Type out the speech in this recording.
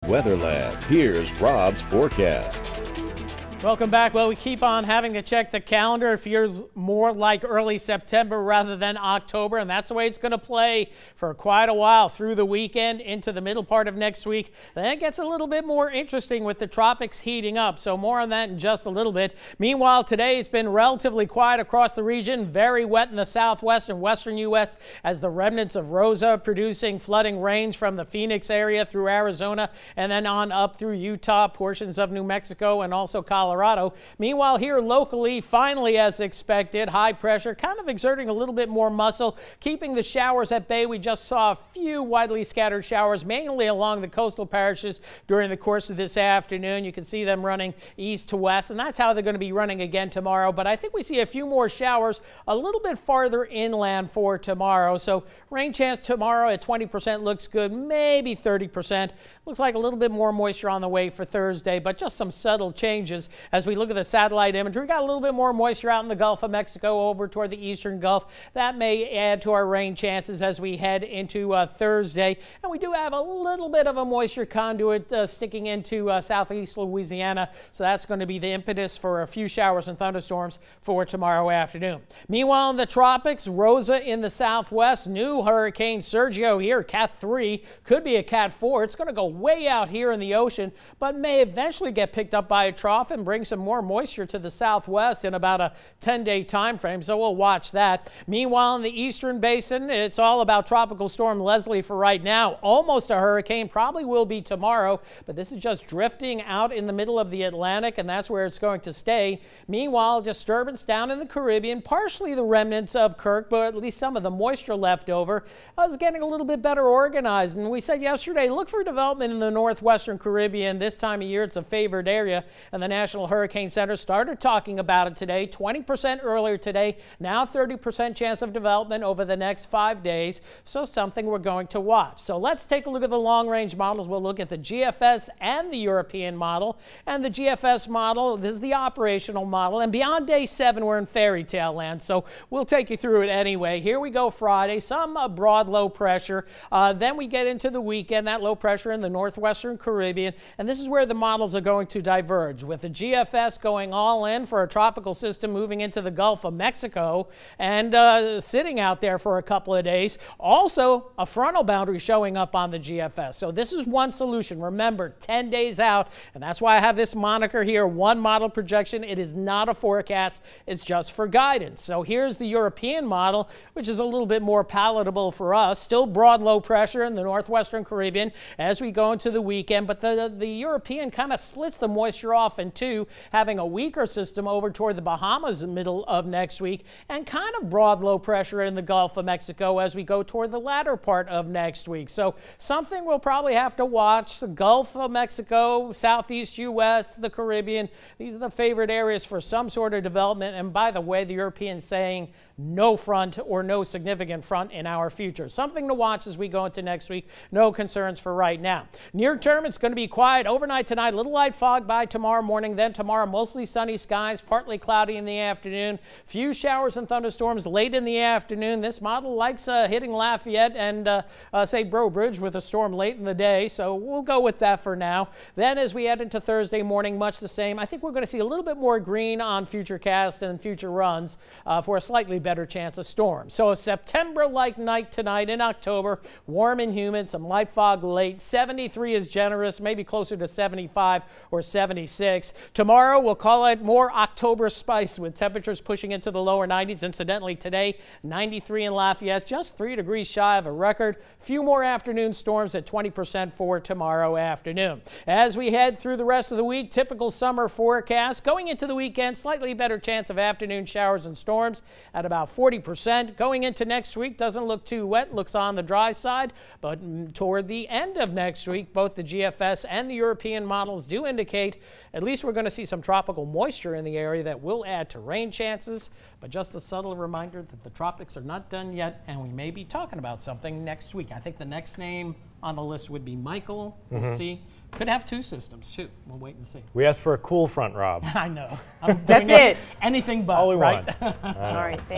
Weather Lab, here's Rob's forecast. Welcome back. Well, we keep on having to check the calendar. It feels more like early September rather than October, and that's the way it's going to play for quite a while through the weekend into the middle part of next week. Then it gets a little bit more interesting with the tropics heating up, so more on that in just a little bit. Meanwhile, today it's been relatively quiet across the region, very wet in the southwest and western U.S. as the remnants of Rosa producing flooding rains from the Phoenix area through Arizona and then on up through Utah, portions of New Mexico, and also Colorado. Meanwhile, here locally, finally as expected, high pressure kind of exerting a little bit more muscle, keeping the showers at bay. We just saw a few widely scattered showers, mainly along the coastal parishes during the course of this afternoon. You can see them running east to west, and that's how they're going to be running again tomorrow. But I think we see a few more showers a little bit farther inland for tomorrow. So rain chance tomorrow at 20% looks good, maybe 30%. Looks like a little bit more moisture on the way for Thursday, but just some subtle changes. As we look at the satellite imagery, we got a little bit more moisture out in the Gulf of Mexico over toward the eastern Gulf. That may add to our rain chances as we head into Thursday. And we do have a little bit of a moisture conduit sticking into southeast Louisiana. So that's going to be the impetus for a few showers and thunderstorms for tomorrow afternoon. Meanwhile, in the tropics, Rosa in the southwest, new Hurricane Sergio here, Cat 3, could be a Cat 4. It's going to go way out here in the ocean, but may eventually get picked up by a trough and bring some more moisture to the southwest in about a 10-day time frame, so we'll watch that. Meanwhile, in the eastern basin, it's all about Tropical Storm Leslie for right now. Almost a hurricane, probably will be tomorrow, but this is just drifting out in the middle of the Atlantic, and that's where it's going to stay. Meanwhile, disturbance down in the Caribbean, partially the remnants of Kirk, but at least some of the moisture left over, is getting a little bit better organized. And we said yesterday, look for development in the northwestern Caribbean. This time of year, it's a favored area, and the National Hurricane Center started talking about it today, 20% earlier today, now 30% chance of development over the next 5 days, so something we're going to watch. So let's take a look at the long-range models. We'll look at the GFS and the European model. And the GFS model, this is the operational model, and beyond day 7, we're in fairy tale land, so we'll take you through it anyway. Here we go Friday, some broad low pressure. Then we get into the weekend, that low pressure in the northwestern Caribbean, and this is where the models are going to diverge, with the GFS going all in for a tropical system moving into the Gulf of Mexico and sitting out there for a couple of days. Also, a frontal boundary showing up on the GFS. So this is one solution. Remember, 10 days out, and that's why I have this moniker here, one model projection. It is not a forecast. It's just for guidance. So here's the European model, which is a little bit more palatable for us. Still broad low pressure in the northwestern Caribbean as we go into the weekend, but the European kind of splits the moisture off in two, having a weaker system over toward the Bahamas in the middle of next week, and kind of broad low pressure in the Gulf of Mexico as we go toward the latter part of next week. So something we'll probably have to watch. The Gulf of Mexico, southeast U.S., the Caribbean, these are the favorite areas for some sort of development. And by the way, the Europeans saying no front or no significant front in our future. Something to watch as we go into next week. No concerns for right now. Near term, it's going to be quiet overnight tonight. Little light fog by tomorrow morning. Then tomorrow, mostly sunny skies, partly cloudy in the afternoon. Few showers and thunderstorms late in the afternoon. This model likes hitting Lafayette and say Breaux Bridge with a storm late in the day. So we'll go with that for now. Then as we head into Thursday morning, much the same. I think we're going to see a little bit more green on Futurecast and future runs for a slightly better chance of storms. So a September-like night tonight in October, warm and humid, some light fog late. 73 is generous, maybe closer to 75 or 76. Tomorrow, we'll call it more October spice with temperatures pushing into the lower 90s. Incidentally, today, 93 in Lafayette, just 3 degrees shy of a record. Few more afternoon storms at 20% for tomorrow afternoon. As we head through the rest of the week, typical summer forecast. Going into the weekend, slightly better chance of afternoon showers and storms at about 40%. Going into next week, doesn't look too wet, looks on the dry side, but toward the end of next week, both the GFS and the European models do indicate at least we're going to see some tropical moisture in the area that will add to rain chances. But just a subtle reminder that the tropics are not done yet, and we may be talking about something next week. I think the next name on the list would be Michael. We'll see. Could have two systems, too. We'll wait and see. We asked for a cool front, Rob. I know. I'm That's it. Anything but, all we right? want. All right, thank you.